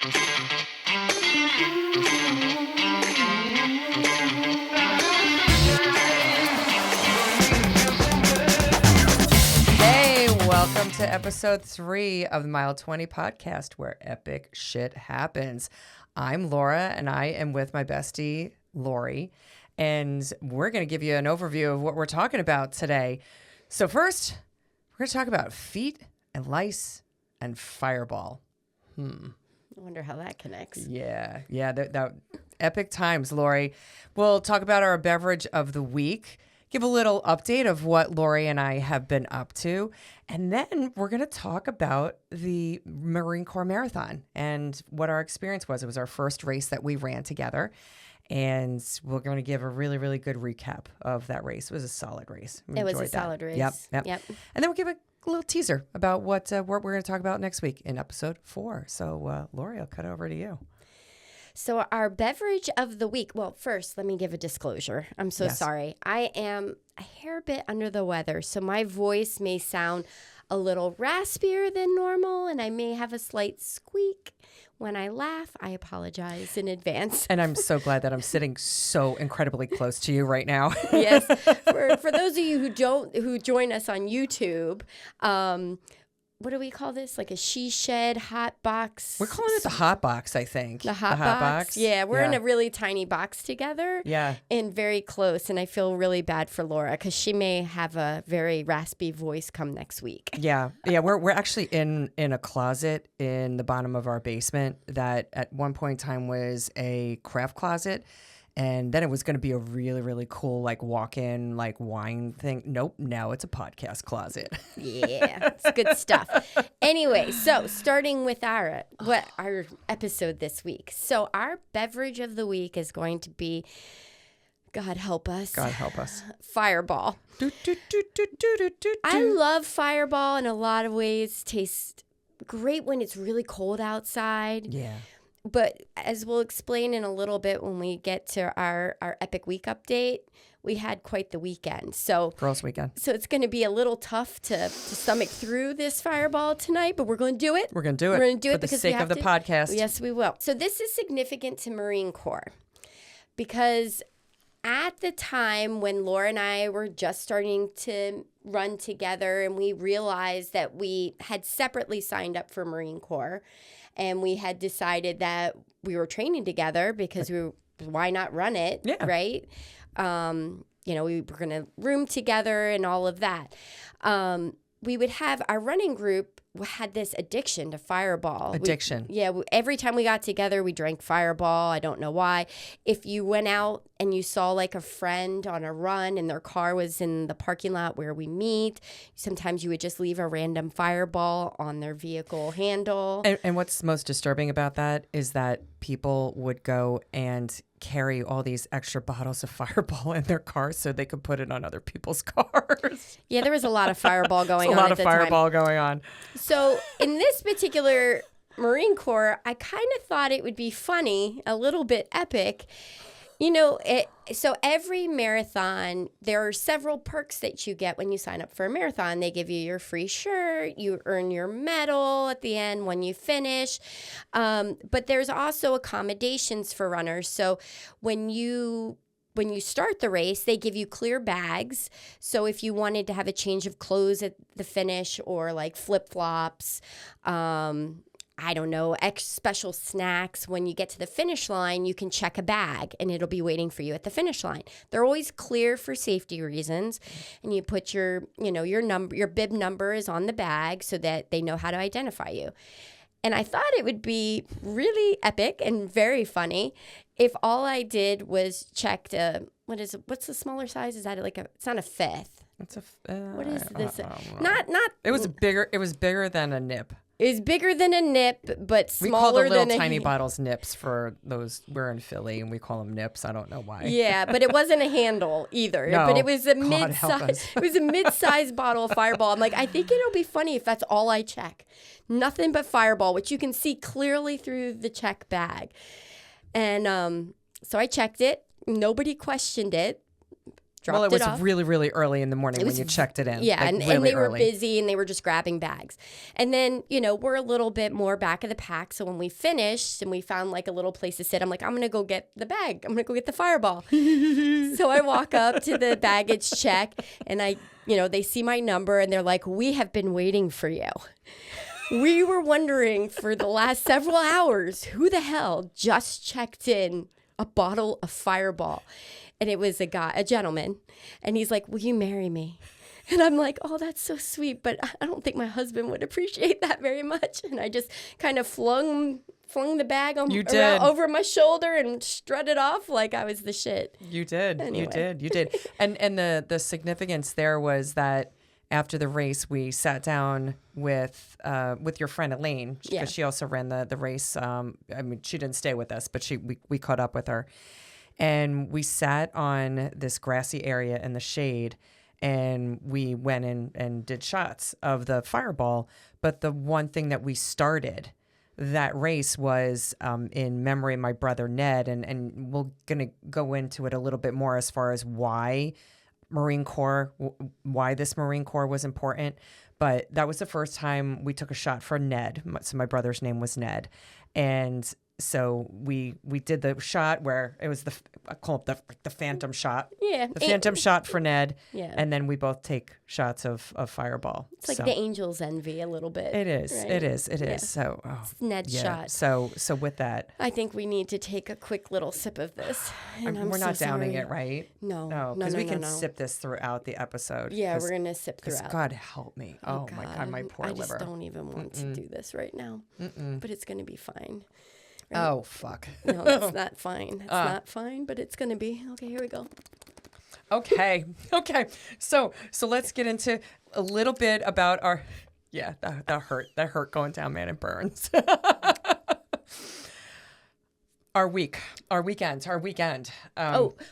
Welcome to episode 3 of the Mile 20 podcast, where epic shit happens. I'm Laura, and I am with my bestie, Lorri, and we're going to give you an overview of what we're talking about today. So first, we're going to talk about feet and lice and fireball. I wonder how that connects. Yeah, that epic times, Lorri. We'll talk about our beverage of the week, give a little update of what Lorri and I have been up to, and then we're going to talk about the Marine Corps Marathon and what our experience was. It was our first race that we ran together, and we're going to give a really, really good recap of that race. It was a solid race. It was a solid race. Yep. And then we'll give a little teaser about what we're going to talk about next week in episode 4. So, Lorri, I'll cut over to you. So our beverage of the week. Well, first, let me give a disclosure. I'm so sorry. I am a hair bit under the weather, so my voice may sound a little raspier than normal, and I may have a slight squeak when I laugh. I apologize in advance. And I'm so glad that I'm sitting so incredibly close to you right now. Yes. For those of you who join us on YouTube, what do we call this? Like a she shed hot box? We're calling it the hot box, I think. The hot box? Yeah, we're in a really tiny box together. Yeah. And very close. And I feel really bad for Laura because she may have a very raspy voice come next week. Yeah. We're actually in a closet in the bottom of our basement that at one point in time was a craft closet. And then it was going to be a really, really cool, like, walk-in, like, wine thing. Nope, now it's a podcast closet. Yeah, it's good stuff. Anyway, so starting with our episode this week. So our beverage of the week is going to be, God help us. Fireball. I love Fireball in a lot of ways. Tastes great when it's really cold outside. Yeah. But as we'll explain in a little bit when we get to our epic week update, we had quite the weekend. So Girls' weekend. So it's going to be a little tough to stomach through this Fireball tonight, but we're going to do it. We're going to do it. We're going to do it for the sake of the podcast. Yes, we will. So this is significant to Marine Corps because at the time when Laura and I were just starting to run together and we realized that we had separately signed up for Marine Corps, and we had decided that we were training together because why not run it, right? We were going to room together and all of that. We would have our running group had this addiction to Fireball. Every time we got together, we drank Fireball. I don't know why. If you went out and you saw like a friend on a run and their car was in the parking lot where we meet, sometimes you would just leave a random Fireball on their vehicle handle. And what's most disturbing about that is that people would go and carry all these extra bottles of Fireball in their cars so they could put it on other people's cars. Yeah, there was a lot of Fireball going on. A lot of Fireball going on. So in this particular Marine Corps, I kind of thought it would be funny, a little bit epic. So every marathon, there are several perks that you get when you sign up for a marathon. They give you your free shirt, you earn your medal at the end when you finish. But there's also accommodations for runners. So when you start the race, they give you clear bags. So if you wanted to have a change of clothes at the finish or like flip-flops, I don't know, special snacks. When you get to the finish line, you can check a bag and it'll be waiting for you at the finish line. They're always clear for safety reasons. And you put your bib number is on the bag so that they know how to identify you. And I thought it would be really epic and very funny if all I did was check what's the smaller size? Is that it's not a fifth. It's what is this? Not. It was bigger than a nip. Is bigger than a nip, but smaller than a... We call the little tiny bottles nips for those. We're in Philly, and we call them nips. I don't know why. Yeah, but it wasn't a handle either. No, but it was a God help us. It was a mid-sized bottle of Fireball. I'm like, I think it'll be funny if that's all I check. Nothing but Fireball, which you can see clearly through the check bag. And so I checked it. Nobody questioned it. dropped Well, it was off. really, really early in the morning when you checked it in. Yeah, like and really they were early. busy and they were just grabbing bags. And then, we're a little bit more back of the pack. So when we finished and we found like a little place to sit, I'm like, I'm going to go get the bag. I'm going to go get the Fireball. So I walk up to the baggage check and they see my number and they're like, we have been waiting for you. We were wondering for the last several hours, who the hell just checked in a bottle of Fireball? And it was a gentleman. And he's like, will you marry me? And I'm like, oh, that's so sweet. But I don't think my husband would appreciate that very much. And I just kind of flung the bag over my shoulder and strutted off like I was the shit. You did. Anyway. You did. And the significance there was that after the race, we sat down with your friend Elaine, because she also ran the race. She didn't stay with us, but we caught up with her. And we sat on this grassy area in the shade, and we went in and did shots of the Fireball. But the one thing that we started that race was in memory of my brother Ned, and we're going to go into it a little bit more as far as why this Marine Corps was important. But that was the first time we took a shot for Ned. So my brother's name was Ned. And so we did the shot where it was I call it the phantom shot. Yeah. The phantom shot for Ned. Yeah. And then we both take shots of Fireball. It's like the angel's envy a little bit. It is. Right? It is. So it's Ned's shot. So with that, I think we need to take a quick little sip of this. And we're not downing sorry. it, right? No. Because we can sip this throughout the episode. Yeah, we're gonna sip throughout. God help me. Oh my God, my poor liver. I just don't even want to do this right now. But it's gonna be fine. Right? Oh, fuck. No, that's not fine. That's not fine, but it's going to be. Okay, here we go. Okay. So let's get into a little bit about our, that hurt going down, man, it burns. Our weekend.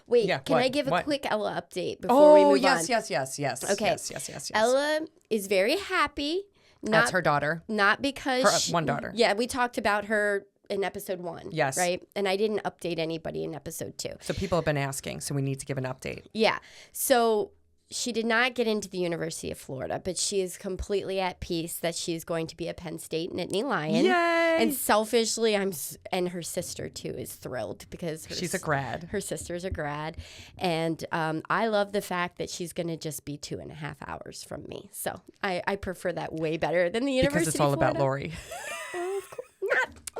Wait, can I give a quick Ella update before we move on? Yes. Okay. Yes. Ella is very happy. That's her daughter. Not because one daughter. Yeah, we talked about her in episode 1. Yes. Right? And I didn't update anybody in episode 2. So people have been asking, so we need to give an update. Yeah. So she did not get into the University of Florida, but she is completely at peace that she's going to be at Penn State Nittany Lion. Yay! And selfishly, and her sister too is thrilled because she's a grad. Her sister's a grad. And I love the fact that she's going to just be 2.5 hours from me. So I prefer that way better than the University because it's all of Florida. about Lorri.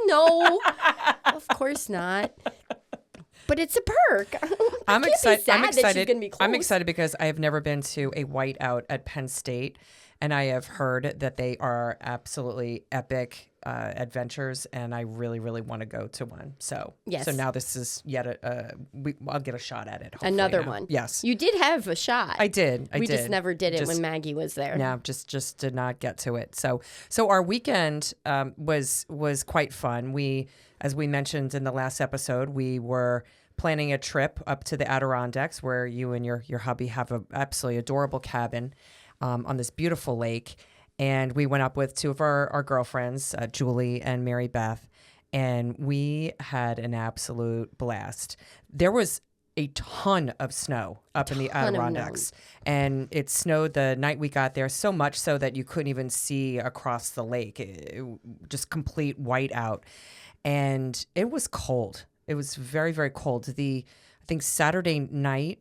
No, of course not. But it's a perk. I'm excited. That she's gonna be close. I'm excited because I have never been to a whiteout at Penn State, and I have heard that they are absolutely epic adventures, and I really, really want to go to one. So, yes. So now this is yet I'll get a shot at it. Another now. one. Yes, you did have a shot. I did. We just never did it when Maggie was there. No, just did not get to it. So our weekend was quite fun. We, as we mentioned in the last episode, we were planning a trip up to the Adirondacks, where you and your hubby have a absolutely adorable cabin on this beautiful lake. And we went up with two of our girlfriends, Julie and Mary Beth, and we had an absolute blast. There was a ton of snow up in the Adirondacks, and it snowed the night we got there, so much so that you couldn't even see across the lake. It just complete whiteout. And it was cold. It was very, very cold. I think Saturday night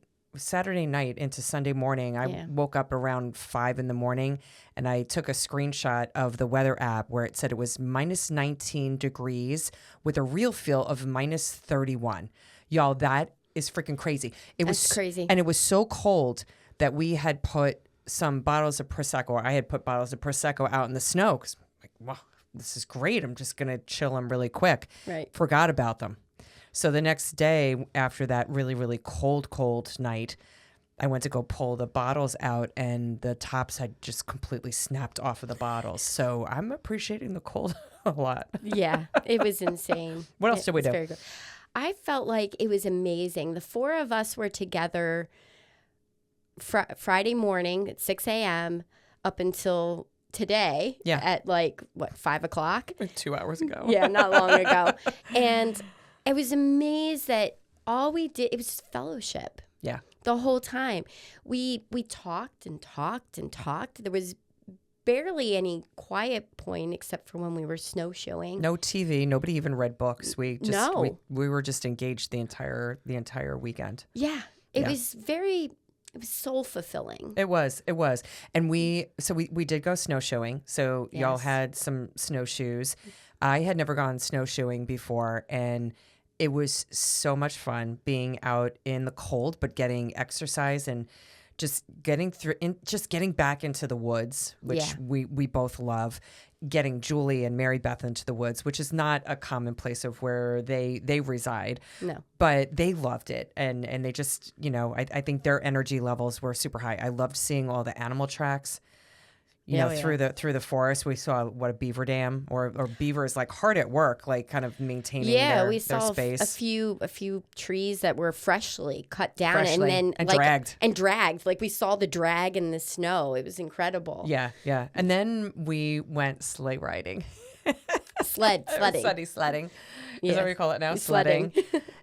into Sunday morning, I woke up around 5 a.m. and I took a screenshot of the weather app where it said it was minus 19 degrees with a real feel of minus 31. Y'all, that is freaking crazy. That's crazy. And it was so cold that we had put some bottles of Prosecco, or I had put bottles of Prosecco out in the snow because like, wow, this is great. I'm just going to chill them really quick. Right. Forgot about them. So the next day after that really, really cold night, I went to go pull the bottles out and the tops had just completely snapped off of the bottles. So I'm appreciating the cold a lot. Yeah, it was insane. What else did we do? Very good. I felt like it was amazing. The four of us were together Friday morning at 6 a.m. up until today at 5 o'clock? 2 hours ago. Yeah, not long ago. And I was amazed that all we did, it was fellowship. Yeah. The whole time. We talked and talked and talked. There was barely any quiet point except for when we were snowshoeing. No TV. Nobody even read books. We just No. we were just engaged the entire weekend. Yeah. It was soul fulfilling. It was. And we did go snowshoeing. So y'all Yes. had some snowshoes. I had never gone snowshoeing before, and it was so much fun being out in the cold, but getting exercise and just getting back into the woods, which Yeah. we both love. Getting Julie and Mary Beth into the woods, which is not a common place of where they reside. No. But they loved it. And they just, I think their energy levels were super high. I loved seeing all the animal tracks. Through the forest. We saw a beaver dam or beavers like hard at work, like kind of maintaining we their saw space. a few trees that were freshly cut down and then dragged. Like we saw the drag in the snow. It was incredible. Yeah. And then we went sleigh riding. Sledding. Sledding. Yeah. Is that what we call it now? Sledding.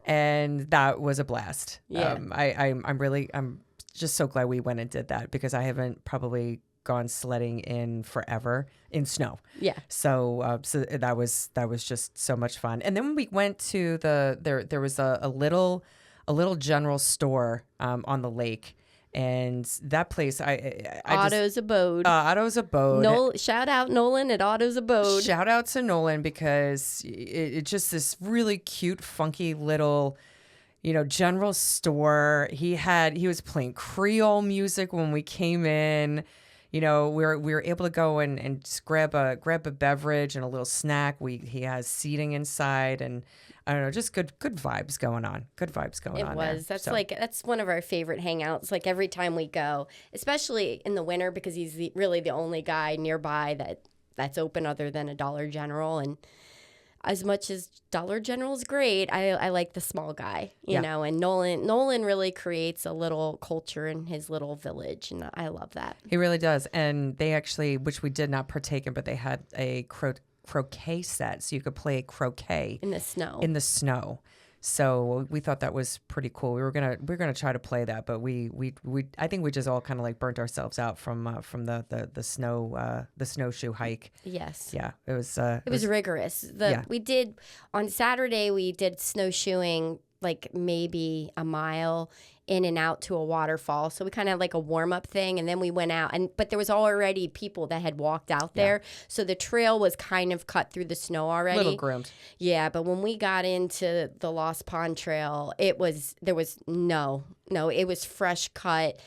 And that was a blast. Yeah. I'm just so glad we went and did that because I haven't probably gone sledding in forever in snow. Yeah. So that was just so much fun. And then when we went to there was a little general store on the lake, and that place Otto's Abode. Otto's Abode. Shout out Nolan at Otto's Abode. Shout out to Nolan because it's just this really cute, funky little general store. He was playing Creole music when we came in. We were able to go and just grab a beverage and a little snack. He has seating inside, and I don't know, just good vibes going on. Good vibes going on. It was. That's one of our favorite hangouts. Like every time we go, especially in the winter, because he's really the only guy nearby that's open other than a Dollar General. And as much as Dollar General is great, I like the small guy, you know, and Nolan really creates a little culture in his little village, and I love that. He really does. And they actually, which we did not partake in, but they had a croquet set, so you could play croquet in the snow. So we thought that was pretty cool. We were gonna try to play that, but we I think we just all kind of like burnt ourselves out from the snowshoe hike. Yes. Yeah. It was rigorous. We did on Saturday. We did snowshoeing like maybe a mile in and out to a waterfall. So we kind of had like a warm-up thing, and then we went out. But there was already people that had walked out there. So the trail was kind of cut through the snow already. Little groomed. Yeah, but when we got into the Lost Pond Trail, it was fresh cut.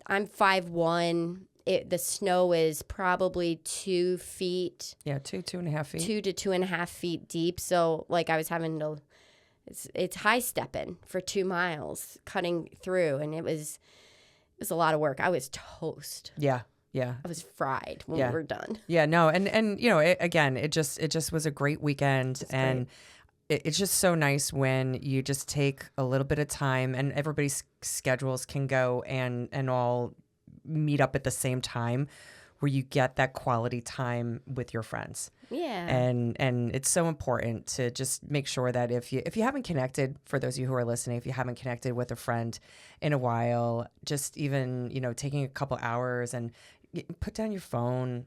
I'm 5'1". The snow is probably 2 feet. Yeah, 2.5 feet. 2 to 2.5 feet deep. So like I was having to... It's high stepping for 2 miles cutting through, and it was a lot of work. I was toast. Yeah. I was fried when we were done. Yeah, no, and it just was a great weekend, and it's just so nice when you just take a little bit of time, and everybody's schedules can go and all meet up at the same time, where you get that quality time with your friends. Yeah. And it's so important to just make sure that if you haven't connected, for those of you who are listening, if you haven't connected with a friend in a while, just even, taking a couple hours and put down your phone,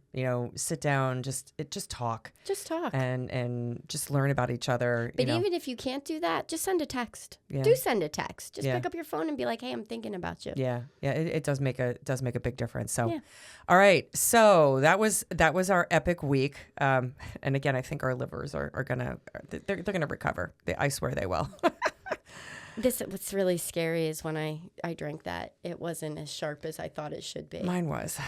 sit down, just talk. Just talk. And just learn about each other. But even if you can't do that, just send a text. Yeah. Do send a text. Just pick up your phone and be like, hey, I'm thinking about you. Yeah. It does make a big difference. So, all right. So that was our epic week. And again, I think our livers are they're gonna recover. I swear they will. What's really scary is when I drank that, it wasn't as sharp as I thought it should be. Mine was.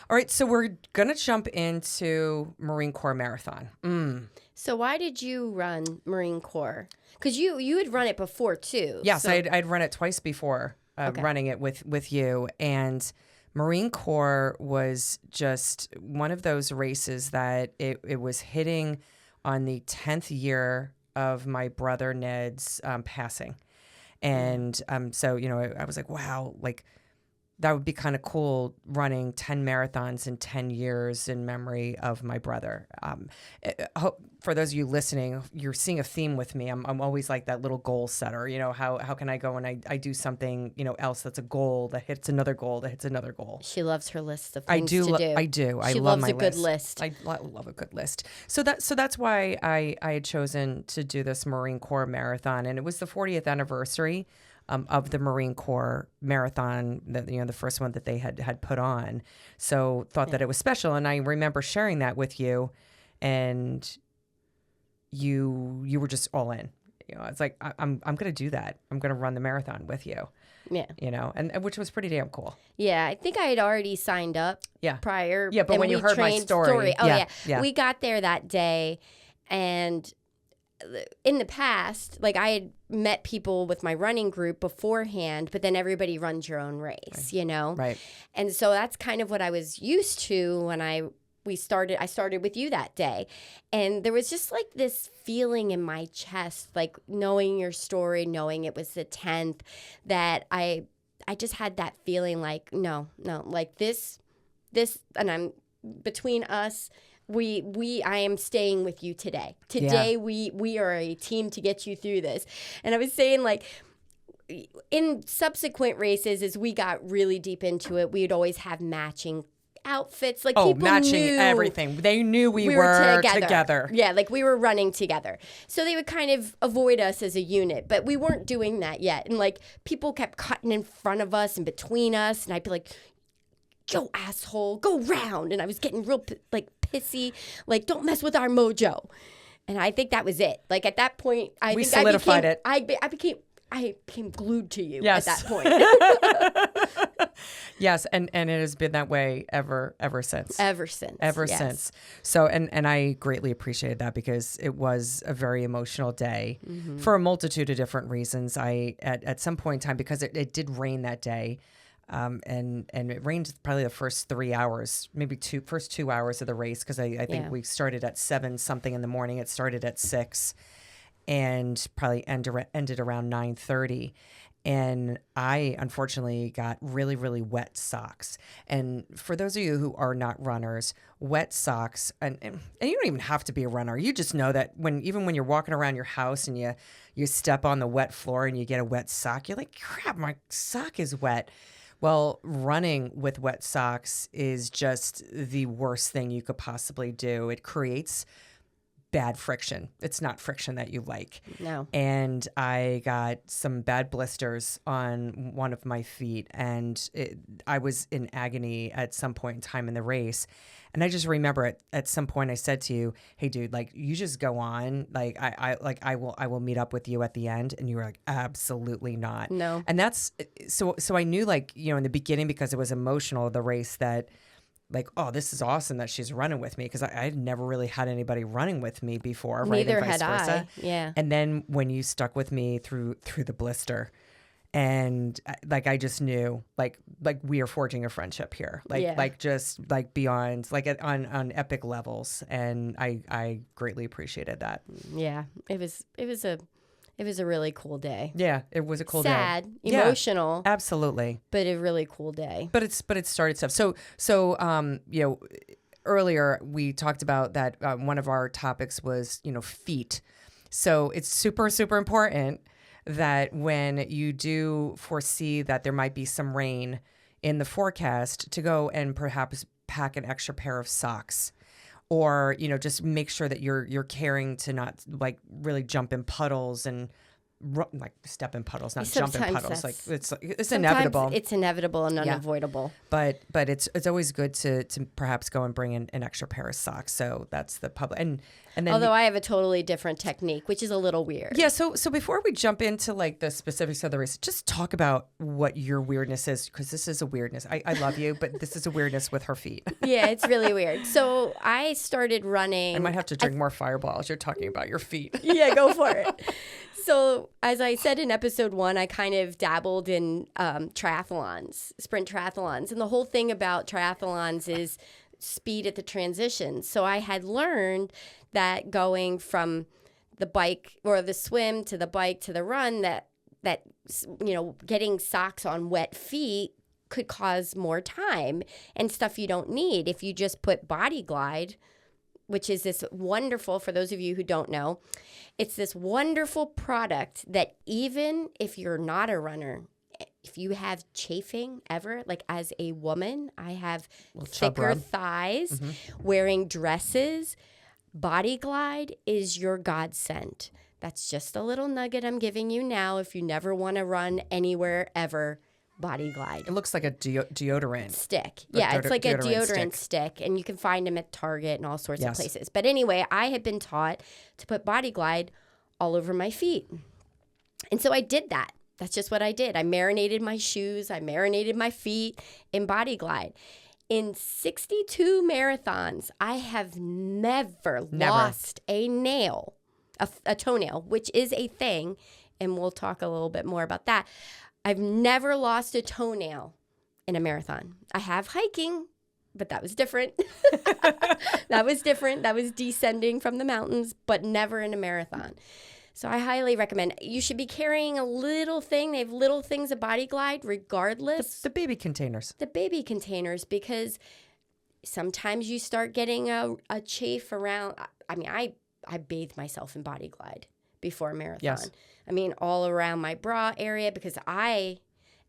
All right, so we're going to jump into Marine Corps Marathon. So why did you run Marine Corps? Because you had run it before, too. Yes, so. I'd run it twice before running it with you. And Marine Corps was just one of those races that it was hitting on the 10th year of my brother Ned's passing. And so, I was like, wow, like that would be kind of cool, running 10 marathons in 10 years in memory of my brother. For those of you listening, you're seeing a theme with me. I'm always like that little goal setter. You know, how can I go and I do something, you know, else that's a goal that hits another goal that hits another goal. She loves her list of things to do. I do. She love loves my a good list. I love a good list. So that's why I had chosen to do this Marine Corps marathon, and it was the 40th anniversary of the Marine Corps marathon, the first one that they had put on. So thought that it was special, and I remember sharing that with you, and you were just all in. You know, it's like I'm going to do that. I'm going to run the marathon with you. Yeah. You know, and which was pretty damn cool. Yeah, I think I had already signed up. Yeah. Prior. Yeah, but when you heard my story. Oh yeah. We got there that day, and in the past, like I had met people with my running group beforehand, but then everybody runs your own race, right. You know? Right. And so that's kind of what I was used to when I started with you that day. And there was just like this feeling in my chest, like knowing your story, knowing it was the 10th, that I just had that feeling like, no, like this, and I'm between us, I am staying with you today. Today, we are a team to get you through this. And I was saying, like, in subsequent races, as we got really deep into it, we'd always have matching outfits. Like, people matching knew everything. They knew we were together. Yeah, like we were running together. So they would kind of avoid us as a unit, but we weren't doing that yet. And like people kept cutting in front of us and between us, and I'd be like, "Yo, asshole, go round!" And I was getting real pissy, like, don't mess with our mojo. And I think that was it. Like at that point, I solidified it. I became glued to you yes. at that point. Yes, and it has been that way ever since. Ever since. So and I greatly appreciated that, because it was a very emotional day for a multitude of different reasons. I at some point in time, because it did rain that day. And it rained probably the first 3 hours, maybe first 2 hours of the race, because I think we started at 7 something in the morning. It started at 6 and probably ended around 9:30. And I unfortunately got really, really wet socks. And for those of you who are not runners, wet socks, and you don't even have to be a runner. You just know that even when you're walking around your house and you step on the wet floor and you get a wet sock, you're like, crap, my sock is wet. Well, running with wet socks is just the worst thing you could possibly do. It creates bad friction. It's not friction that you like. No. And I got some bad blisters on one of my feet, and I was in agony at some point in time in the race. And I just remember at some point I said to you, "Hey dude, like you just go on. Like I will meet up with you at the end." And you were like, "Absolutely not." No. And that's so I knew, like, you know, in the beginning, because it was emotional, the race, that like, oh, this is awesome that she's running with me, because I had never really had anybody running with me before. Neither right? And vice had versa. I. Yeah. And then when you stuck with me through the blister, and like I just knew like we are forging a friendship here, like just like beyond, like on epic levels, and I greatly appreciated that. Yeah, it was a really cool day. Yeah, it was a cool day. Sad, emotional, absolutely, but a really cool day. But it started stuff. So you know, earlier we talked about that one of our topics was, you know, feet. So it's super, super important that when you do foresee that there might be some rain in the forecast, to go and perhaps pack an extra pair of socks, or, you know, just make sure that you're caring to not like really jump in puddles and like step in puddles, not jump in puddles. Like it's inevitable. It's inevitable and unavoidable. Yeah. But it's always good to perhaps go and bring in an extra pair of socks. So that's the public. And then, although I have a totally different technique, which is a little weird. Yeah. So before we jump into like the specifics of the race, just talk about what your weirdness is, because this is a weirdness. I love you, but this is a weirdness with her feet. Yeah, it's really weird. So I started running. I might have to drink more Fireballs. You're talking about your feet. Yeah, go for it. So as I said in episode 1, I kind of dabbled in triathlons, sprint triathlons. And the whole thing about triathlons is speed at the transition. So I had learned that going from the bike or the swim to the bike to the run, that you know, getting socks on wet feet could cause more time and stuff you don't need. If you just put Body Glide, which is this wonderful, for those of you who don't know, it's this wonderful product that even if you're not a runner, if you have chafing ever, like as a woman, I have thicker thighs, wearing dresses, Body Glide is your godsend. That's just a little nugget I'm giving you now. If you never want to run anywhere ever, Body Glide. It looks like a deodorant stick. Yeah, it's like a deodorant stick, and you can find them at Target and all sorts of places. But anyway, I had been taught to put Body Glide all over my feet. And so I did that. That's just what I did. I marinated my shoes. I marinated my feet in Body Glide. In 62 marathons, I have never lost a nail, a toenail, which is a thing. And we'll talk a little bit more about that. I've never lost a toenail in a marathon. I have hiking, but that was different. That was different. That was descending from the mountains, but never in a marathon. So I highly recommend. You should be carrying a little thing. They have little things of Body Glide regardless. The baby containers. The baby containers, because sometimes you start getting a chafe around. I mean, I bathe myself in Body Glide before a marathon. Yes. I mean, all around my bra area, because I,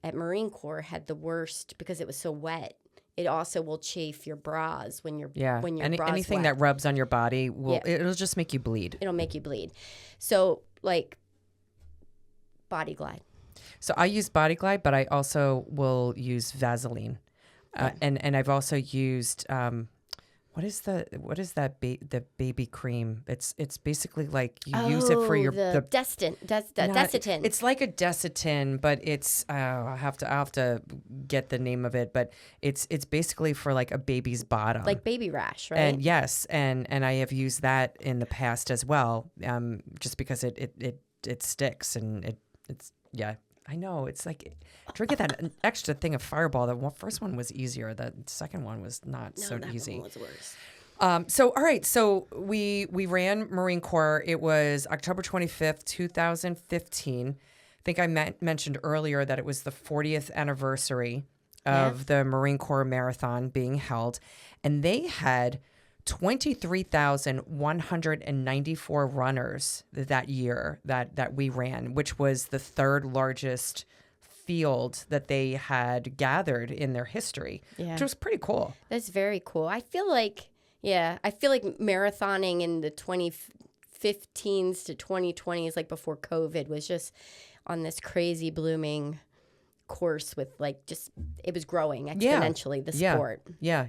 at Marine Corps, had the worst because it was so wet. It also will chafe your bras when your bras anything wet. that rubs on your body it'll just make you bleed. It'll make you bleed. So like Body Glide. So I use Body Glide, but I also will use Vaseline, and I've also used what is that the baby cream? It's basically like you use it for your Desitin. It's like a Desitin, but it's I'll have to get the name of it, but it's basically for like a baby's bottom, like baby rash, right? And yes, and I have used that in the past as well, just because it sticks and it's I know. It's like drinking that extra thing of Fireball. The first one was easier. The second one was not so easy. One was worse. So, all right. So we ran Marine Corps. It was October 25th, 2015. I think I mentioned earlier that it was the 40th anniversary of the Marine Corps Marathon being held. And they had 23,194 runners that year that we ran, which was the third largest field that they had gathered in their history, which was pretty cool. That's very cool. I feel like marathoning in the 2015s to 2020s, like before COVID, was just on this crazy blooming course with it was growing exponentially, the sport. Yeah.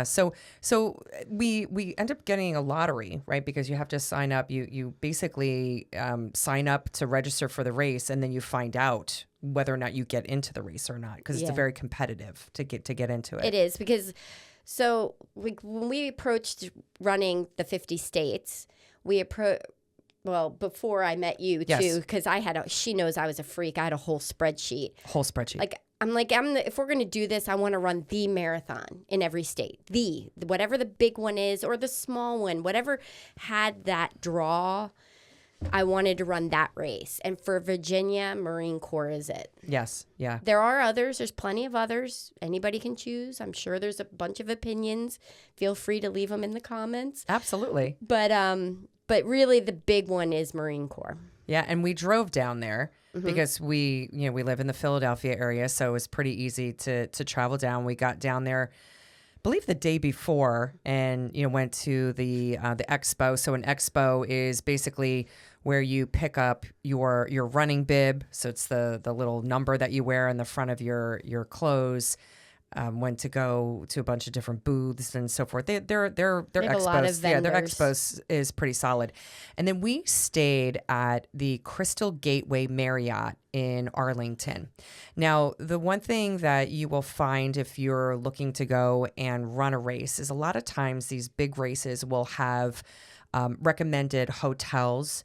So we end up getting a lottery, right? Because you have to sign up. You basically sign up to register for the race, and then you find out whether or not you get into the race or not, because it's very competitive to get into it. It is, because when we approached running the 50 states, before I met you too, because she knows I was a freak. I had a whole spreadsheet. If we're going to do this, I want to run the marathon in every state. Whatever the big one is, or the small one, whatever had that draw, I wanted to run that race. And for Virginia, Marine Corps is it. Yes. Yeah. There are others. There's plenty of others. Anybody can choose. I'm sure there's a bunch of opinions. Feel free to leave them in the comments. Absolutely. But really, the big one is Marine Corps. Yeah, and we drove down there because we live in the Philadelphia area, so it was pretty easy to travel down. We got down there, I believe, the day before, and went to the expo. So an expo is basically where you pick up your running bib. So it's the little number that you wear on the front of your clothes. Went to go to a bunch of different booths and so forth. Their expos, their expos is pretty solid. And then we stayed at the Crystal Gateway Marriott in Arlington. Now, the one thing that you will find if you're looking to go and run a race is a lot of times these big races will have recommended hotels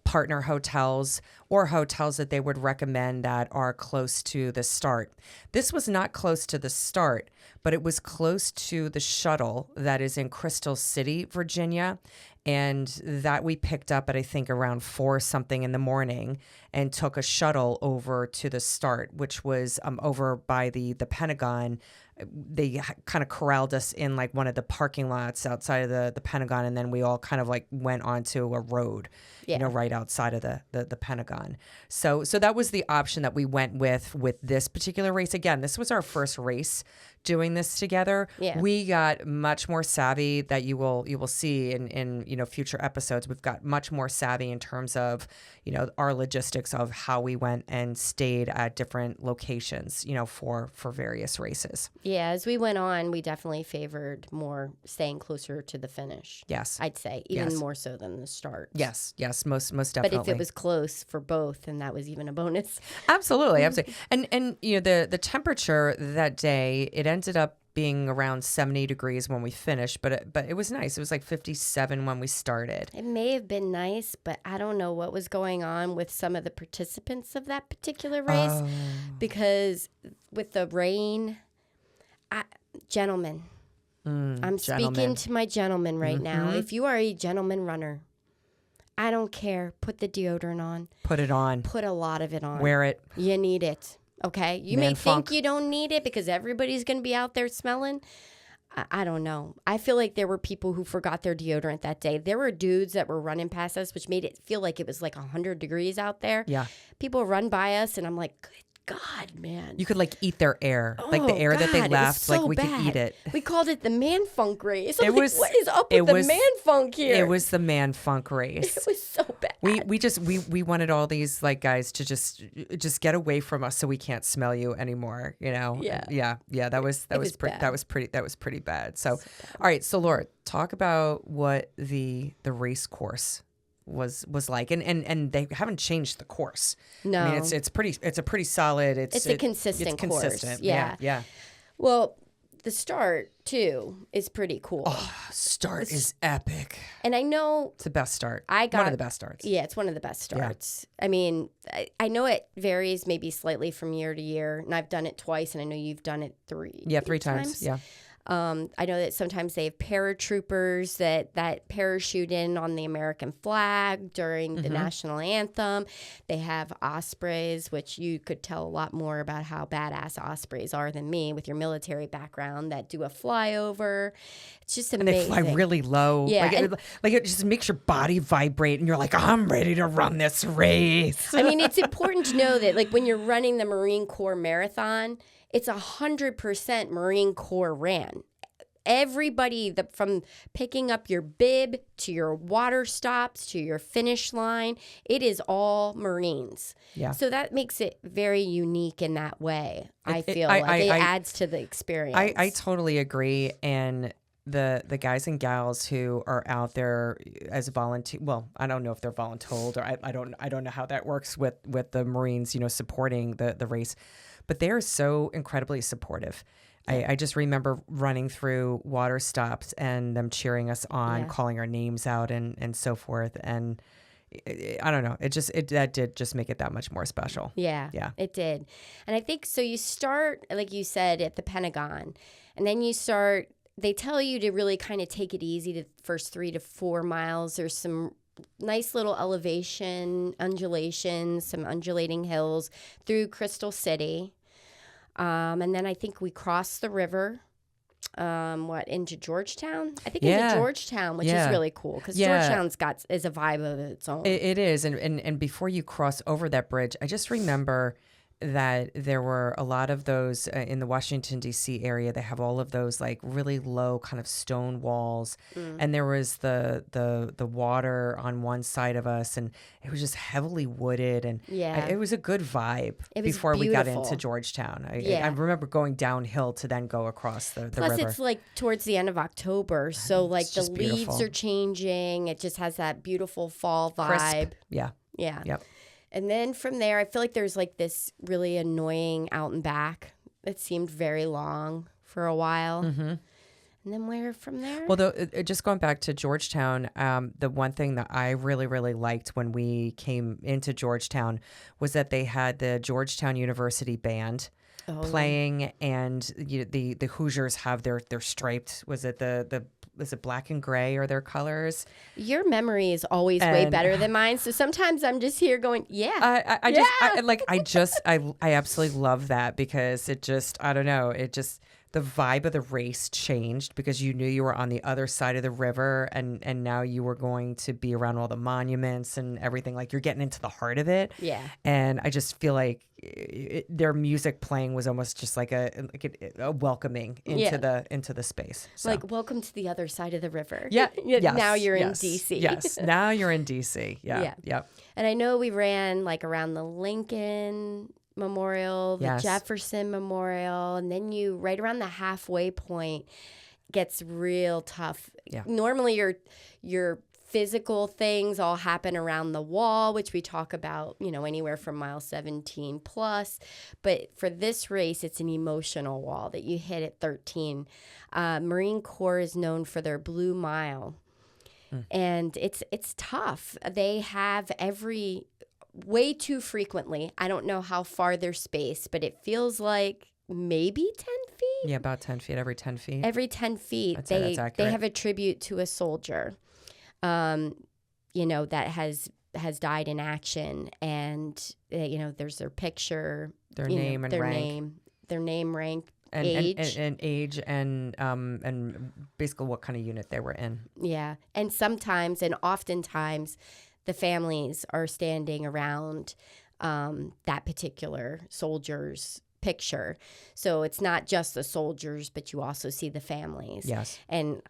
partner hotels or hotels that they would recommend that are close to the start. This was not close to the start, but it was close to the shuttle that is in Crystal City, Virginia. And that we picked up at, I think, around 4 something in the morning and took a shuttle over to the start, which was over by the Pentagon. They kind of corralled us in like one of the parking lots outside of the Pentagon. And then we all kind of like went onto a road, right outside of the Pentagon. So that was the option that we went with this particular race. Again, this was our first race doing this together. Yeah. We got much more savvy that you will see in future episodes. We've got much more savvy in terms of, our logistics of how we went and stayed at different locations, for various races. Yeah, as we went on, we definitely favored more staying closer to the finish. Yes. I'd say even more so than the start. Yes, most definitely. But if it was close for both, then that was even a bonus. Absolutely. And the temperature that day, it ended up being around 70 degrees when we finished, but it was nice. It was like 57 when we started. It may have been nice, but I don't know what was going on with some of the participants of that particular race, because with the rain, gentlemen, I'm speaking to my gentlemen right now. If you are a gentleman runner, I don't care. Put the deodorant on. Put it on. Put a lot of it on. Wear it. You need it. Okay, you may think you don't need it because everybody's going to be out there smelling. I don't know. I feel like there were people who forgot their deodorant that day. There were dudes that were running past us, which made it feel like it was like 100 degrees out there. Yeah. People run by us, and I'm like, good God, man. You could like eat their air. Like the air that they left, so like we could eat it. We called it the man funk race. It was, what is up with the man funk here? It was the man funk race. It was so bad. We wanted all these like guys to just get away from us so we can't smell you anymore, Yeah. That was pretty bad. So all right, so Laura, talk about what the race course was like, and they haven't changed the course. No, I mean it's a pretty solid. It's a consistent course. Consistent. Yeah. Well, the start too is pretty cool. Oh, start is epic, and I know it's the best start. one of the best starts. Yeah, it's one of the best starts. Yeah. I mean, I know it varies maybe slightly from year to year, and I've done it twice, and I know you've done it three times. Yeah. I know that sometimes they have paratroopers that parachute in on the American flag during the national anthem. They have ospreys, which you could tell a lot more about how badass ospreys are than me with your military background, that do a flyover. It's just amazing. And they fly really low. Yeah, it just makes your body vibrate, and you're like, I'm ready to run this race. I mean, it's important to know that, like, when you're running the Marine Corps Marathon, it's 100% Marine Corps ran. Everybody, from picking up your bib to your water stops to your finish line, it is all Marines. Yeah. So that makes it very unique in that way. I feel like it adds to the experience. I totally agree. And the guys and gals who are out there as volunteer, well, I don't know if they're voluntold, or I don't know how that works with the Marines, supporting the race. But they are so incredibly supportive. I just remember running through water stops and them cheering us on, calling our names out and so forth. And I don't know. That did just make it that much more special. Yeah, it did. And I think so. You start, like you said, at the Pentagon, and then they tell you to really kind of take it easy the first 3 to 4 miles. There's some nice little undulations, some undulating hills through Crystal City. And then I think we crossed the river, into Georgetown? I think into Georgetown, which is really cool because Georgetown's is a vibe of its own. It is. And before you cross over that bridge, I just remember that there were a lot of those in the Washington, D.C. area. They have all of those like really low kind of stone walls. And there was the water on one side of us, and it was just heavily wooded. And it was a good vibe before we got into Georgetown. I remember going downhill to then go across the river. Plus, it's like towards the end of October. So like the leaves are changing. It just has that beautiful fall vibe. Crisp. Yeah. Yep. And then from there, I feel like there's like this really annoying out and back that seemed very long for a while. And then where from there? Well, just going back to Georgetown, the one thing that I really, really liked when we came into Georgetown was that they had the Georgetown University Band playing, and the Hoosiers have their striped. Was it was it black and gray or their colors? Your memory is always way better than mine. So sometimes I'm just here going, yeah. I absolutely love that because it just, I don't know, it just, the vibe of the race changed because you knew you were on the other side of the river, and now you were going to be around all the monuments and everything. Like, you're getting into the heart of it. Yeah. And I just feel like their music playing was almost just like a welcoming into the space. So. Like, welcome to the other side of the river. Yeah. Yes, now you're in DC. Yes. Now you're in DC. Yeah. Yep. And I know we ran like around the Lincoln Memorial, the Jefferson Memorial, and then you right around the halfway point gets real tough. Yeah. Normally your physical things all happen around the wall, which we talk about, anywhere from mile 17 plus. But for this race, it's an emotional wall that you hit at 13. Marine Corps is known for their Blue Mile. And it's tough. They have way too frequently. I don't know how far they're spaced, but it feels like maybe 10 feet. Yeah, about 10 feet, every 10 feet. Every 10 feet, that's they accurate. have a tribute to a soldier, that has died in action, and there's their picture, their name and rank, and age, and age, and basically what kind of unit they were in. Yeah, and sometimes, and oftentimes, the families are standing around that particular soldier's picture. So it's not just the soldiers, but you also see the families. Yes. And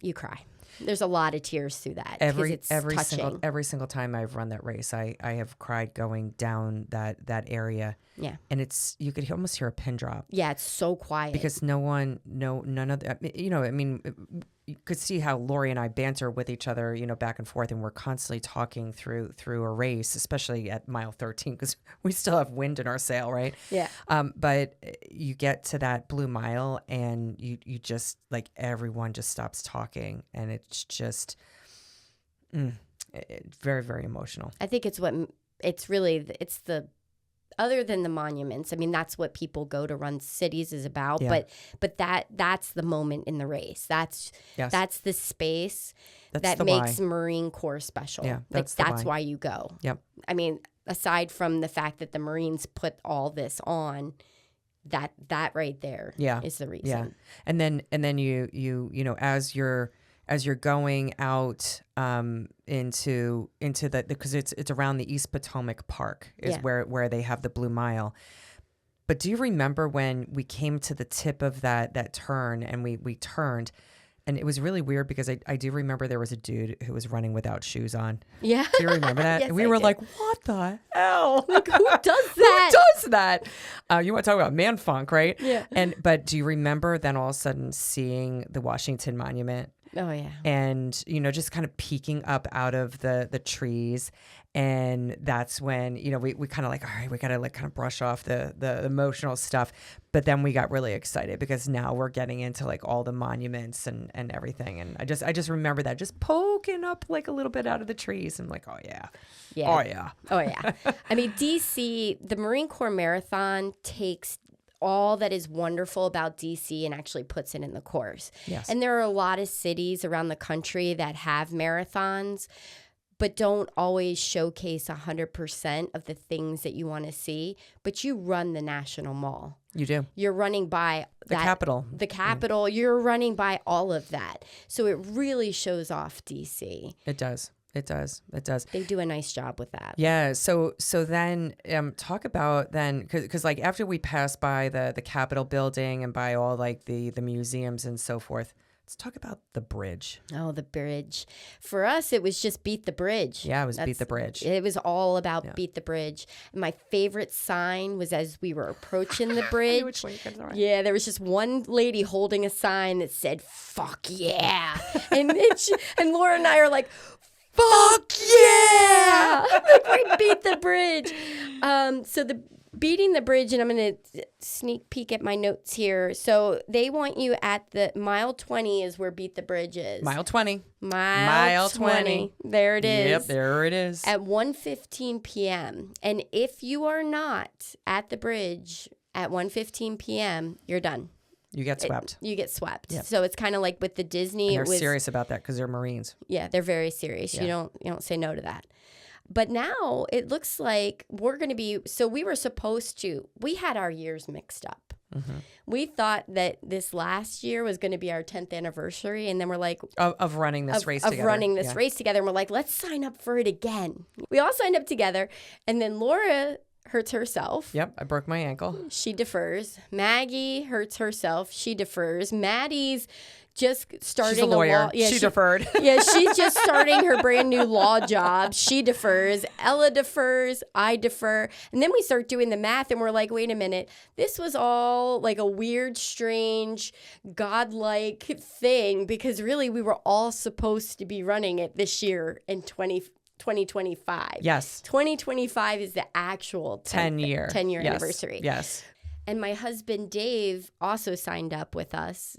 you cry. There's a lot of tears through that. Every touching. single time I've run that race, I have cried going down that area. Yeah. And you could almost hear a pin drop. Yeah, it's so quiet. Because none of the, you could see how Lorri and I banter with each other, back and forth, and we're constantly talking through a race, especially at mile 13, because we still have wind in our sail, right? Yeah. But you get to that Blue Mile, and you just, like, everyone just stops talking, and it's just very, very emotional. I think it's the other than the monuments. I mean, that's what people go to run cities is about. Yeah. But that's the moment in the race. That's the space that makes Marine Corps special. Yeah, that's why you go. Yep. I mean, aside from the fact that the Marines put all this on, that right there is the reason. Yeah. And then you as you're going out into the, because it's around the East Potomac Park is where they have the Blue Mile. But do you remember when we came to the tip of that turn, and we turned, and it was really weird because I do remember there was a dude who was running without shoes on. Yeah. Do you remember that? Yes, and we were like, what the hell? Like, who does that? Who does that? You want to talk about man funk, right? Yeah. But do you remember then all of a sudden seeing the Washington Monument? Oh, yeah. And, just kind of peeking up out of the trees. And that's when, we kind of like, all right, we got to like kind of brush off the emotional stuff. But then we got really excited because now we're getting into like all the monuments and everything. And I just remember that just poking up like a little bit out of the trees. I'm like, oh, yeah. Yeah. Oh, yeah. Oh, yeah. I mean, DC, the Marine Corps Marathon takes all that is wonderful about DC and actually puts it in the course. Yes. And there are a lot of cities around the country that have marathons, but don't always showcase 100% of the things that you want to see. But you run the National Mall. You do. You're running by the Capitol. The Capitol. You're running by all of that. So it really shows off DC. It does. It does. They do a nice job with that. Yeah. So then talk about then, because like after we pass by the Capitol building and by all like the museums and so forth, let's talk about the bridge. Oh, the bridge. For us, it was just beat the bridge. Yeah, it was beat the bridge. It was all about beat the bridge. And my favorite sign was as we were approaching the bridge. Which way you guys are. Yeah, there was just one lady holding a sign that said, "Fuck yeah." and Laura and I are like, "Fuck yeah!" Like we beat the bridge. So beating the bridge, and I'm going to sneak peek at my notes here. So they want you at the mile 20 is where Beat the Bridge is. Mile 20. Mile 20. There it is. Yep, there it is. At 1:15 p.m. And if you are not at the bridge at 1:15 p.m., you're done. You get swept. You get swept. Yep. So it's kind of like with the Disney. And they're serious about that because they're Marines. Yeah, they're very serious. Yeah. You don't say no to that. But now it looks like we're going to be. So we were supposed to. We had our years mixed up. Mm-hmm. We thought that this last year was going to be our 10th anniversary, and then we're like of running this race together. Of running this race together, and we're like, let's sign up for it again. We all signed up together, and then Laura hurts herself. Yep, I broke my ankle. She defers. Maggie hurts herself. She defers. Maddie's just starting She's a lawyer. law. Yeah, she deferred. Yeah, she's just starting her brand new law job. She defers. Ella defers. I defer. And then we start doing the math, and we're like, wait a minute. This was all like a weird, strange, godlike thing, because really we were all supposed to be running it this year in 2025. Yes. 2025 is the actual 10-year yes. anniversary. Yes. And my husband, Dave, also signed up with us.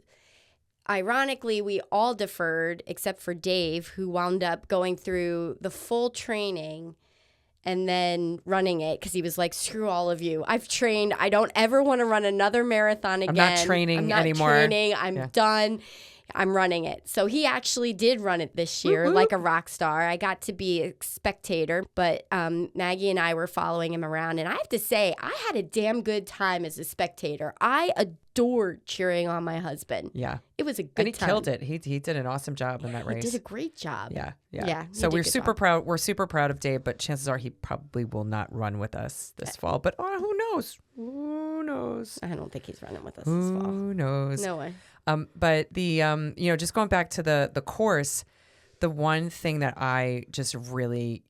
Ironically, we all deferred except for Dave, who wound up going through the full training and then running it because he was like, screw all of you. I've trained. I don't ever want to run another marathon again. I'm not training anymore. I'm done. I'm running it. So he actually did run it this year like a rock star. I got to be a spectator, but Maggie and I were following him around. And I have to say, I had a damn good time as a spectator. I adored cheering on my husband. Yeah. It was a good time. And he time. killed it. He did an awesome job in that race. He did a great job. Yeah. So we're super proud. We're super proud of Dave, but chances are he probably will not run with us this fall. But who knows? Who knows? I don't think he's running with us this fall. Who knows? No way. But the just going back to the course, the one thing that I just really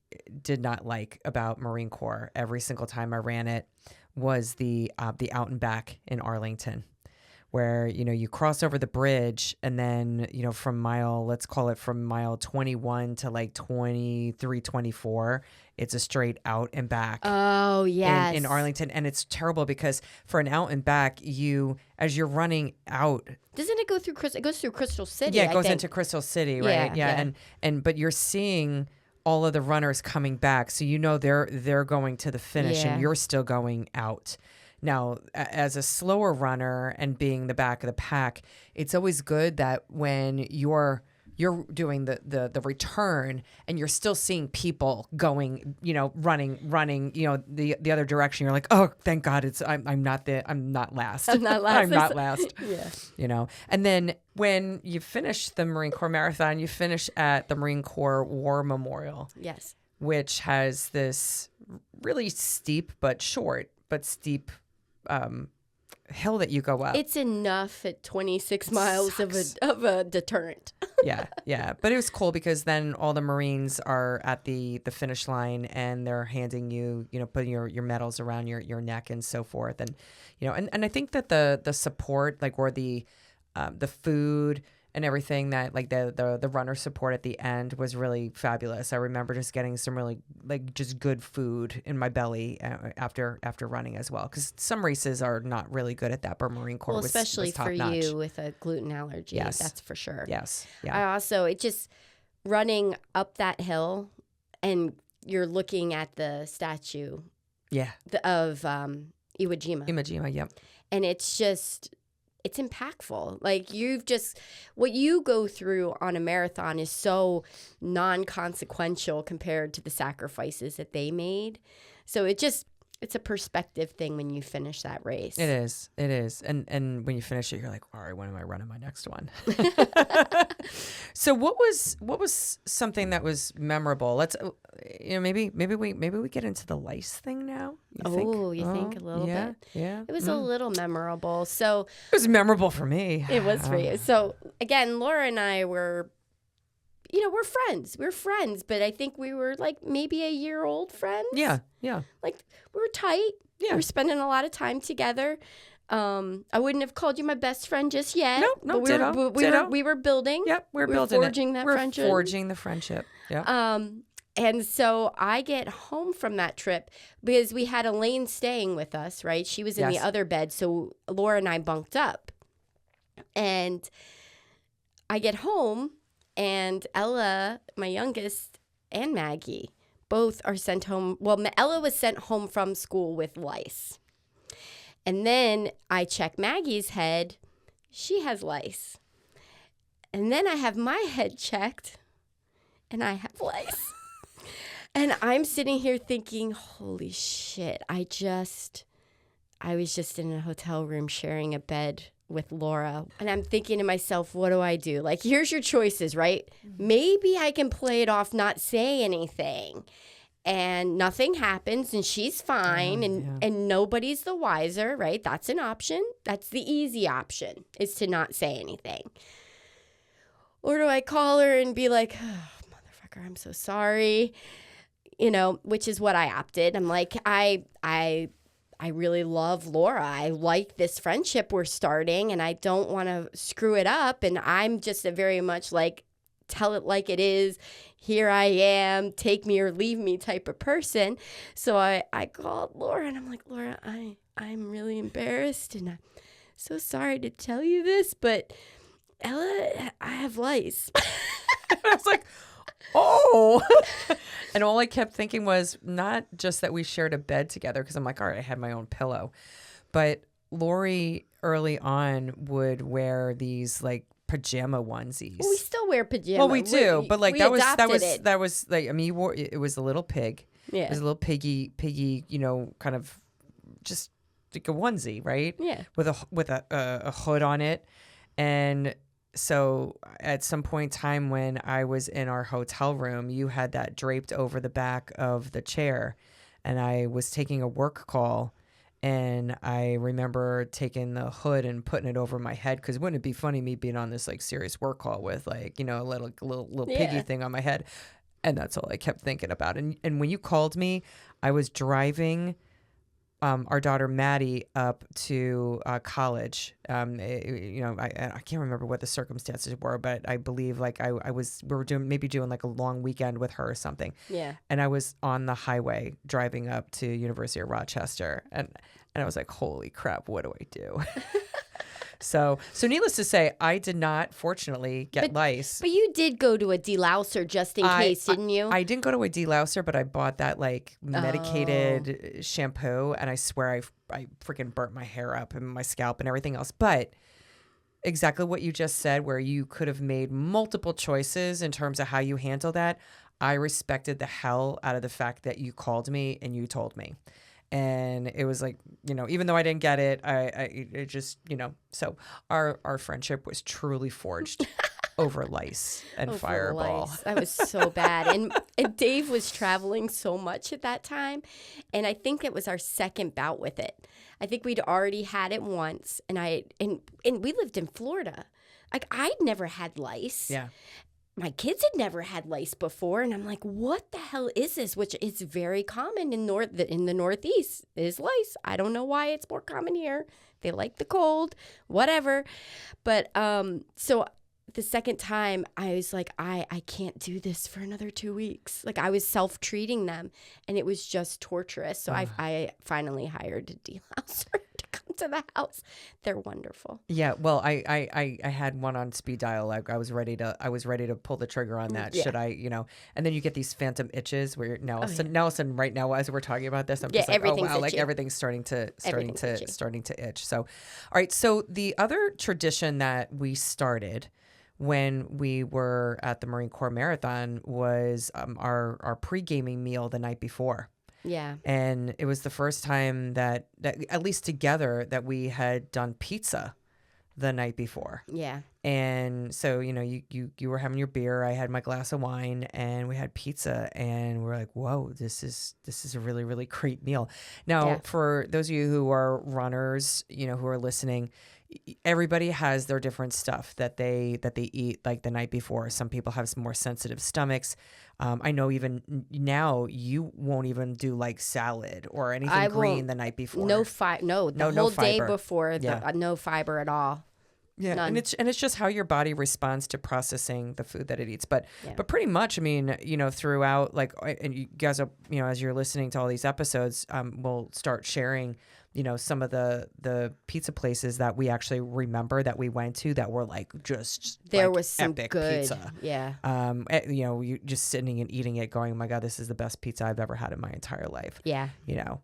did not like about Marine Corps every single time I ran it was the out and back in Arlington, where you cross over the bridge and then from let's call it from mile 21 to like 23, 24, it's a straight out and back. Oh yes, in Arlington, and it's terrible because for an out and back, as you're running out. Doesn't it go through It goes through Crystal City. Yeah, it goes into Crystal City, right? Yeah. But you're seeing all of the runners coming back, so they're going to the finish, and you're still going out. Now, as a slower runner and being the back of the pack, it's always good that when you're doing the return and you're still seeing people going, running, the other direction. You're like, oh, thank God, I'm not last. I'm not last. I'm not last. Yeah. And then when you finish the Marine Corps Marathon, you finish at the Marine Corps War Memorial. Yes. Which has this really steep but steep hill that you go up. It's enough at 26 miles of a deterrent. Yeah. But it was cool because then all the Marines are at the finish line and they're handing you, putting your medals around your neck and so forth. And, and I think that the support, like, or the food and everything that, like, the runner support at the end was really fabulous. I remember just getting some really, like, just good food in my belly after running as well. Because some races are not really good at that, but Marine Corps was especially top for notch. You with a gluten allergy. Yes. That's for sure. Yes. Yeah. I also, it just running up that hill and you're looking at the statue of Iwo Jima. Iwo Jima, yep. And it's impactful. Like, what you go through on a marathon is so non-consequential compared to the sacrifices that they made. So it's a perspective thing when you finish that race. It is. And when you finish it, you're like, all right, when am I running my next one? So what was something that was memorable? Let's, maybe we get into the lice thing now. You think a little bit? Yeah. It was a little memorable. So it was memorable for me. It was for you. So again, Laura and I were, we're friends. We're friends, but I think we were like maybe a year old friends. Yeah. Like, we were tight. Yeah. We were spending a lot of time together. I wouldn't have called you my best friend just yet. No, but we were building. Yep, we're building forging it. that we're friendship. Forging the friendship. Yeah. And so I get home from that trip because we had Elaine staying with us, right? She was in the other bed. So Laura and I bunked up. And I get home and Ella, my youngest, and Maggie both are sent home. Well, Ella was sent home from school with lice. And then I check Maggie's head. She has lice. And then I have my head checked and I have lice. And I'm sitting here thinking, holy shit, I was just in a hotel room sharing a bed with Laura. And I'm thinking to myself, what do I do? Like, here's your choices, right? Maybe I can play it off, not say anything. And nothing happens and she's fine and nobody's the wiser, right? That's an option. That's the easy option, is to not say anything. Or do I call her and be like, oh, motherfucker, I'm so sorry. Which is what I opted. I'm like, I really love Laura. I like this friendship we're starting, and I don't want to screw it up. And I'm just a very much like, tell it like it is. Here I am, take me or leave me type of person. So I called Laura, and I'm like, Laura, I'm really embarrassed, and I'm so sorry to tell you this, but Ella, I have lice. I was like, oh. And all I kept thinking was not just that we shared a bed together, because I'm like, all right, I had my own pillow. But Lorri early on would wear these like pajama onesies. Well, we still wear pajamas. Well, we do, but like that was like, I mean, it was a little pig. Yeah. It was a little piggy, kind of just like a onesie, right? Yeah. With a hood on it. And so at some point in time when I was in our hotel room, you had that draped over the back of the chair, and I was taking a work call, and I remember taking the hood and putting it over my head, because wouldn't it be funny me being on this like serious work call with like, a little piggy thing on my head. And that's all I kept thinking about. And when you called me, I was driving our daughter Maddie up to college. I can't remember what the circumstances were, but I believe like we were doing like a long weekend with her or something. Yeah. And I was on the highway driving up to University of Rochester, and I was like, holy crap, what do I do? So needless to say, I did not, fortunately, get lice. But you did go to a delouser just in case, didn't you? I didn't go to a delouser, but I bought that like medicated shampoo, and I swear I freaking burnt my hair up and my scalp and everything else. But exactly what you just said, where you could have made multiple choices in terms of how you handle that, I respected the hell out of the fact that you called me and you told me. And it was like, even though I didn't get it, it just, so our friendship was truly forged over lice and Fireball. Lice. That was so bad. And Dave was traveling so much at that time. And I think it was our second bout with it. I think we'd already had it once. And we lived in Florida. Like, I'd never had lice. Yeah. My kids had never had lice before, and I'm like, what the hell is this? Which is very common in the Northeast is lice. I don't know why it's more common here. They like the cold, whatever. But so the second time I was like, I can't do this for another 2 weeks. Like, I was self-treating them, and it was just torturous. So I finally hired a delouser to come to the house. They're wonderful. Yeah, well, I had one on speed dial. Like, I was ready to pull the trigger on that. Yeah. Should I, and then you get these phantom itches where now all of a sudden right now as we're talking about this, I'm just like, oh wow, itchy. Like everything's starting to itch. So, all right. So the other tradition that we started when we were at the Marine Corps Marathon was our pre-gaming meal the night before. Yeah. And it was the first time that at least together that we had done pizza the night before. Yeah. And so, you were having your beer, I had my glass of wine, and we had pizza, and we're like, whoa, this is a really, really great meal. Now, for those of you who are runners, who are listening, everybody has their different stuff that they eat like the night before. Some people have some more sensitive stomachs. I know even now you won't even do like salad or anything green the night before. No whole day before, no fiber at all. Yeah, None. and it's just how your body responds to processing the food that it eats. But pretty much, I mean, throughout, like, and you guys are, as you're listening to all these episodes, we'll start sharing, some of the pizza places that we actually remember that we went to that were like just there like was some epic good pizza. Yeah. You just sitting and eating it, going, oh my God, this is the best pizza I've ever had in my entire life. Yeah.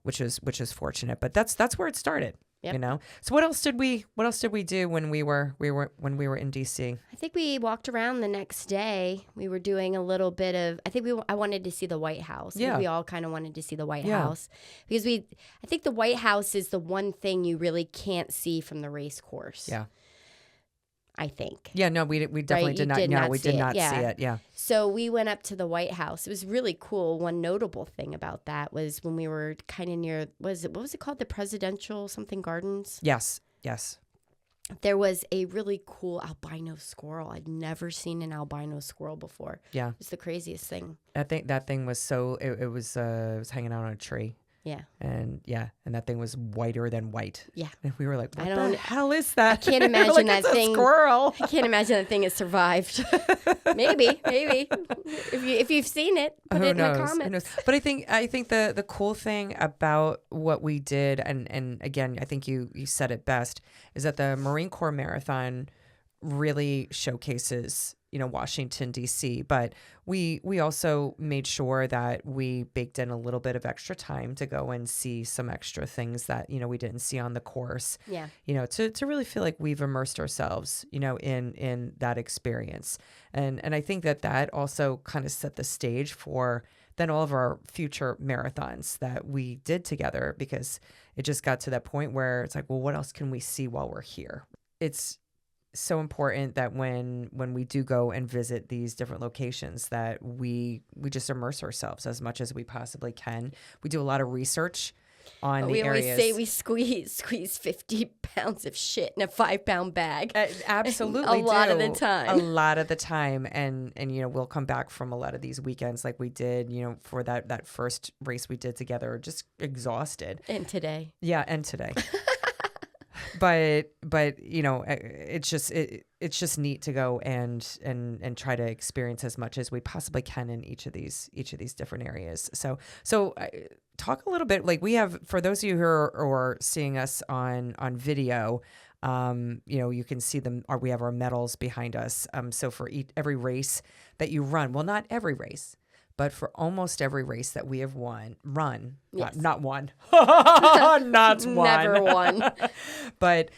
Which is fortunate, but that's where it started. Yep. So what else did we do when we were in DC? I think we walked around the next day. We were doing a little bit of, I wanted to see the White House. I think we all kind of wanted to see the White House because I think the White House is the one thing you really can't see from the race course. Yeah. I think. Yeah, no, we definitely did not. No, we did not see it. Yeah. So we went up to the White House. It was really cool. One notable thing about that was when we were kind of near, what was it called? The Presidential something Gardens? Yes. There was a really cool albino squirrel. I'd never seen an albino squirrel before. Yeah. It was the craziest thing. I think that thing was it was hanging out on a tree. Yeah. And that thing was whiter than white. Yeah. And we were like, what the hell is that? I can't imagine that thing. A squirrel. I can't imagine that thing has survived. maybe. If you've seen it, put it in the comments. Who knows? But I think the cool thing about what we did, and again, I think you said it best, is that the Marine Corps Marathon really showcases Washington, D.C., but we also made sure that we baked in a little bit of extra time to go and see some extra things that, we didn't see on the course. Yeah. To really feel like we've immersed ourselves, in that experience. And I think that also kind of set the stage for then all of our future marathons that we did together, because it just got to that point where it's like, well, what else can we see while we're here? It's so important that when we do go and visit these different locations that we just immerse ourselves as much as we possibly can. We do a lot of research on the areas. We always say we squeeze 50 pounds of shit in a 5-pound bag. Absolutely. A lot of the time. And we'll come back from a lot of these weekends like we did, for that first race we did together, just exhausted. And today. Yeah, and today. But it's just neat to go and try to experience as much as we possibly can in each of these different areas. So talk a little bit, like, we have, for those of you who are seeing us on video, you can see them, or we have our medals behind us. So for every race that you run, well, not every race, but for almost every race that we have run, yes. not one, not one, never one, but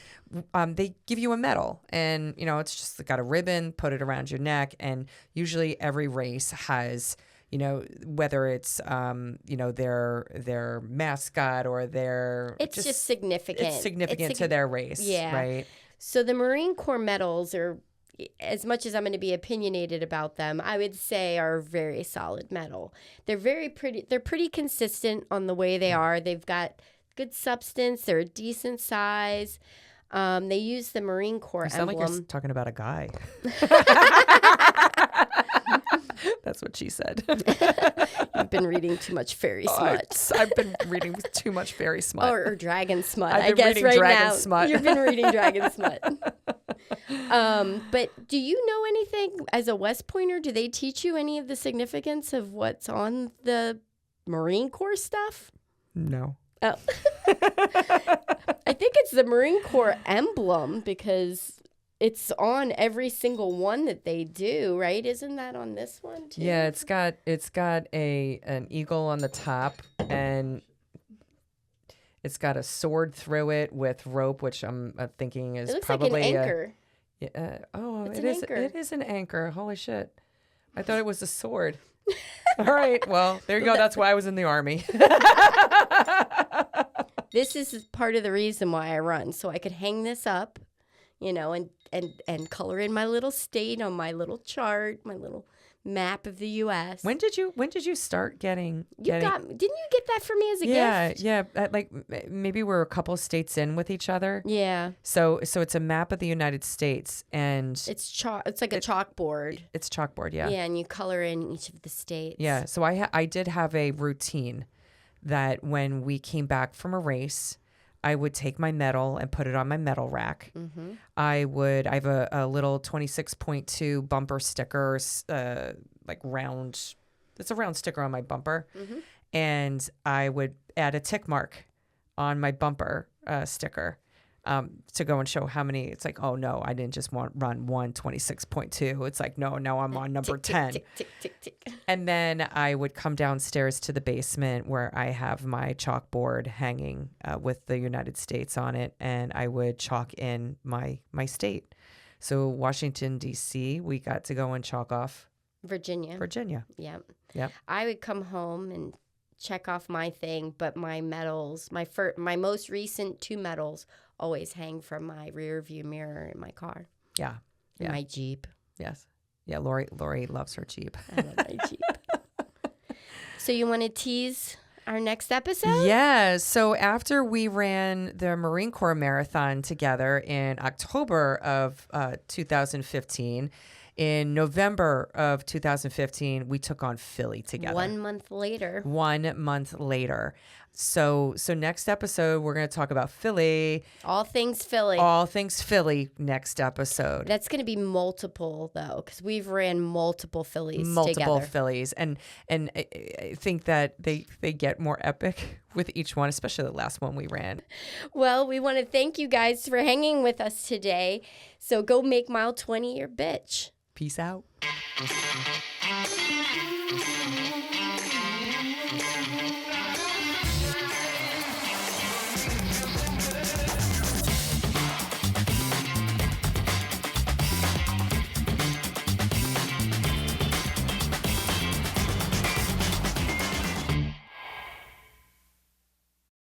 they give you a medal, and it's just got a ribbon, put it around your neck, and usually every race has, whether it's their mascot or their, it's just significant. It's significant to their race, yeah. Right? So the Marine Corps medals are, as much as I'm going to be opinionated about them, I would say are a very solid medal. They're very pretty. They're pretty consistent on the way they are. They've got good substance. They're a decent size. They use the Marine Corps emblem. Like you're talking about a guy. That's what she said. You've been reading too much fairy smut. I've been reading too much fairy smut. Or dragon smut. I guess right now smut. You've been reading dragon smut. But do you know anything as a West Pointer? Do they teach you any of the significance of what's on the Marine Corps stuff? No. Oh. I think it's the Marine Corps emblem because it's on every single one that they do, right? Isn't that on this one too? Yeah, it's got an eagle on the top, and it's got a sword through it with rope, which I'm thinking is probably like an anchor. It is an anchor. Holy shit. I thought it was a sword. All right. Well, there you go. That's why I was in the Army. This is part of the reason why I run, so I could hang this up, and color in my little state on my little chart, my little map of the U.S. When did you start getting? Didn't you get that for me as a gift? Yeah. Like maybe we're a couple states in with each other. Yeah. So it's a map of the United States, and it's like a chalkboard. It's chalkboard, yeah. Yeah, and you color in each of the states. Yeah. So I did have a routine that when we came back from a race, I would take my medal and put it on my medal rack. Mm-hmm. I have a little 26.2 bumper sticker, like round. It's a round sticker on my bumper. Mm-hmm. And I would add a tick mark on my bumper sticker to go and show how many. It's like, oh no, I didn't just run 126.2. It's like, no, I'm on number 10. Tick, tick, tick, tick, tick. And then I would come downstairs to the basement where I have my chalkboard hanging with the United States on it, and I would chalk in my state. So Washington, D.C., we got to go and chalk off Virginia. Yep. I would come home and check off my thing, but my medals, my most recent 2 medals always hang from my rear view mirror in my car. Yeah. In my Jeep. Yes. Yeah, Lorri loves her Jeep. I love my Jeep. So you want to tease our next episode? Yeah. So after we ran the Marine Corps Marathon together in October of 2015, in November of 2015, we took on Philly together. 1 month later. 1 month later. So next episode, we're going to talk about Philly. All things Philly. All things Philly next episode. That's going to be multiple, though, because we've ran multiple Phillies Multiple together. Phillies. And I think that they get more epic with each one, especially the last one we ran. Well, we want to thank you guys for hanging with us today. So go make mile 20 your bitch. Peace out.